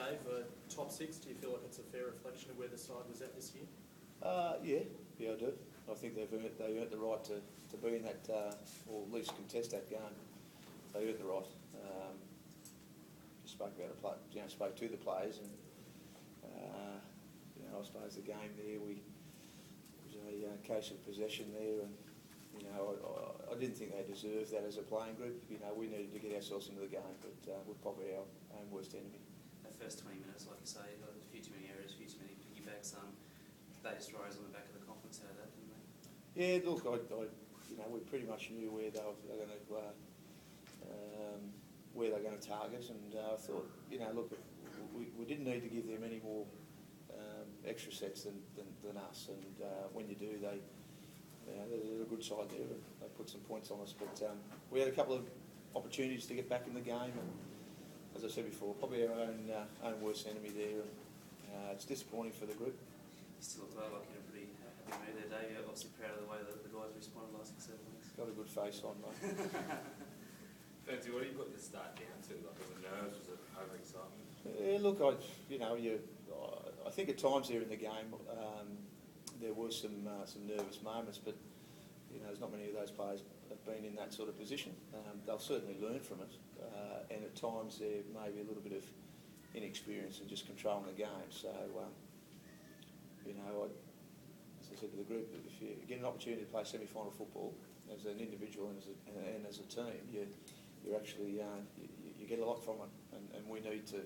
Dave, top six, do you feel like it's a fair reflection of where the side was at this year? Yeah, I do. I think they earned the right to be in that, or at least contest that game. They earned the right. Just spoke to the players, and I suppose the game there, it was a case of possession there, and I didn't think they deserved that as a playing group. We needed to get ourselves into the game, but we're probably our own worst enemy. The first 20 minutes, like you say, got a few too many errors, a few too many piggybacks. They just rose on the back of the confidence out of that, didn't they? Yeah, look, we pretty much knew where they were going to target, and I thought, look, we didn't need to give them any more extra sets than us, and when you do, they're a good side there. They put some points on us, but we had a couple of opportunities to get back in the game, and as I said before, probably our own worst enemy there. And it's disappointing for the group. You still look like you're in a pretty happy mood there, Dave. You're obviously proud of the way that the guys responded last 6 weeks. Got a good face on, mate. Fancy, what do you put the start down to? Like, was it nerves? Was it overexcitement? Yeah, look, I think at times there in the game there were some nervous moments, but there's not many of those players have been in that sort of position. They'll certainly learn from it, and at times there may be a little bit of inexperience in just controlling the game. So, as I said to the group, if you get an opportunity to play semi-final football as an individual and as a team, you actually you get a lot from it, and we need to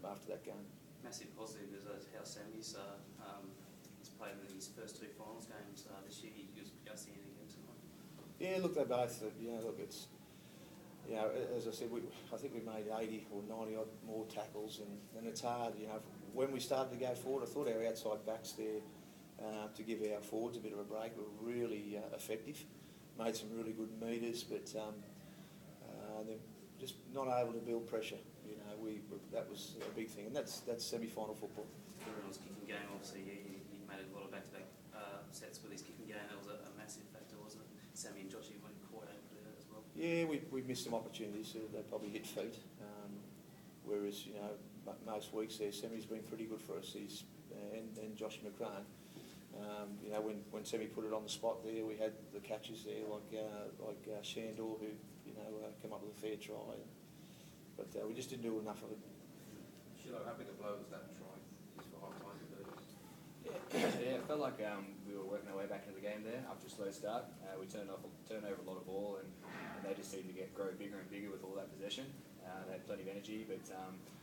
after that game. Massive positive is how Sammy's he's played in his first 2 finals games this year. He was outstanding again tonight. Yeah, look, they both. Look, it's as I said, I think we made 80 or 90 odd more tackles, and it's hard. When we started to go forward, I thought our outside backs there to give our forwards a bit of a break were really effective. Made some really good metres, but they're just not able to build pressure. That was a big thing, and that's semi-final football. Everyone's kicking game, obviously, he made a lot of back-to-back sets with his kicking game. That was a massive factor, wasn't it? Sammy and Joshy weren't quite able to do that as well. Yeah, we missed some opportunities. They probably hit feet, whereas most weeks there, Sammy's been pretty good for us. And Josh McCrane. When Sammy put it on the spot there, we had the catches there like Shandor, who come up with a fair try, but we just didn't do enough of it. Shilo, how big a blow was that try just for half time to do? Yeah, it felt like we were working our way back into the game there after a slow start. We turned over a lot of ball, and they just seemed to grow bigger and bigger with all that possession. They had plenty of energy, but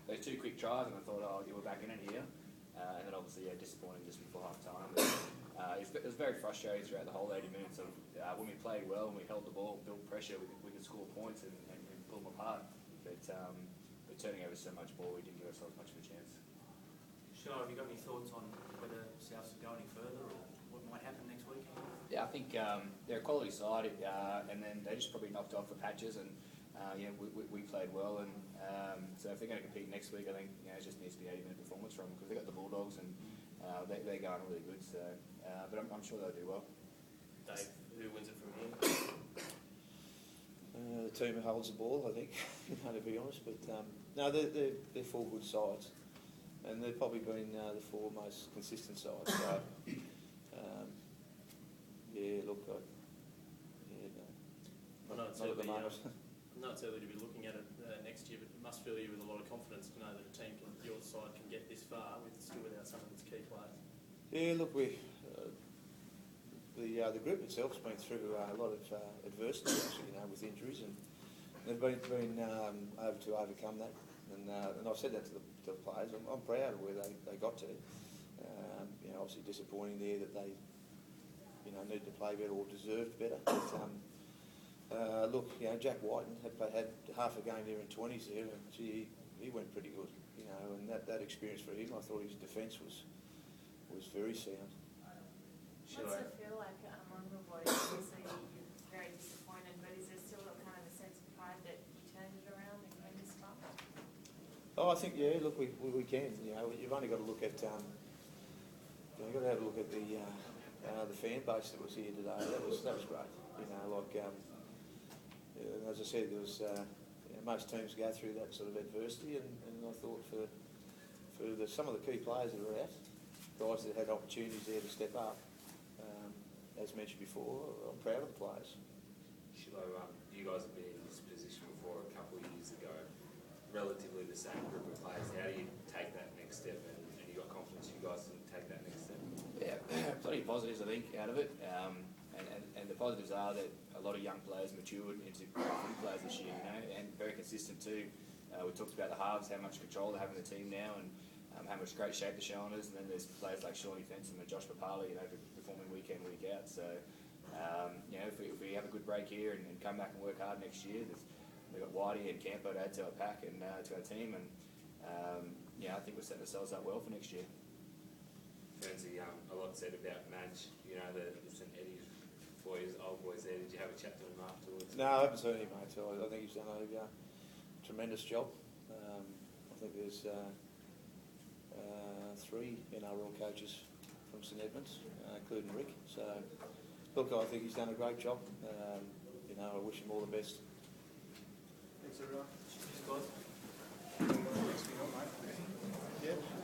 those 2 quick tries, and I thought, we're back in it here. And then obviously, disappointing just before half time. It was very frustrating throughout the whole 80 minutes of when we played well and we held the ball, built pressure, we could score points and pull them apart. But turning over so much ball, we didn't give ourselves much of a chance. Shilo, have you got any thoughts on whether Souths will go any further or what might happen next week? Yeah, I think they're a quality side, and then they just probably knocked off for patches, and we played well, and so if they're going to compete next week, I think it just needs to be 80-minute performance from them, because they've got the Bulldogs, and they're going really good. So, but I'm sure they'll do well. Dave, who wins it from here? The team who holds the ball, I think, to be honest. But no, they're 4 good sides, and they've probably been the 4 most consistent sides. So, look, I know it's early to be looking at it next year, but it must fill you with a lot of confidence to know that a team your side can get this far still without some of its key players. Yeah, look, the group itself's been through a lot of adversity, actually, with injuries, and they've been able to overcome that. And I've said that to the players. I'm proud of where they got to. Obviously disappointing there that they needed to play better or deserved better. But, look, Jack Whiten had half a game there in 20s there, and he went pretty good. And that experience for him, I thought his defence was very sound. What's it feel like on the boys? Obviously, you're very disappointed, but is there still kind of a sense of pride that you turned it around and came this far? Oh, I think look, we can. You've only got to look at you've got to have a look at the fan base that was here today. That was great. As I said, there was most teams go through that sort of adversity, and I thought for some of the key players that are out, guys that had opportunities there to step up. As mentioned before, I'm proud of the players. Shillo, you guys have been in this position before a couple of years ago. Relatively the same group of players. How do you take that next step? And you got confidence you guys can take that next step? Yeah, plenty of positives I think out of it. And the positives are that a lot of young players matured into good players this year, you know, and very consistent too. We talked about the halves, how much control they have in the team now, and how much great shape they're showing us. And then there's players like Shawnee Fensom and Josh Papali, you know, performing week in, week out. So, you know, if we have a good break here and come back and work hard next year, we've got Whitey and Campo to add to our pack and to our team, and yeah, I think we're setting ourselves up well for next year. Fernsey, a lot said about Madge, you know, the St Eddie's boys, old boys there. Did you have a chat to him afterwards? No, I haven't seen him, mate. So I think he's done a tremendous job. I think there's 3 NRL coaches from St Edmunds, including Rick. So, look, I think he's done a great job. You know, I wish him all the best. Thanks, everyone. Cheers, guys. Yeah.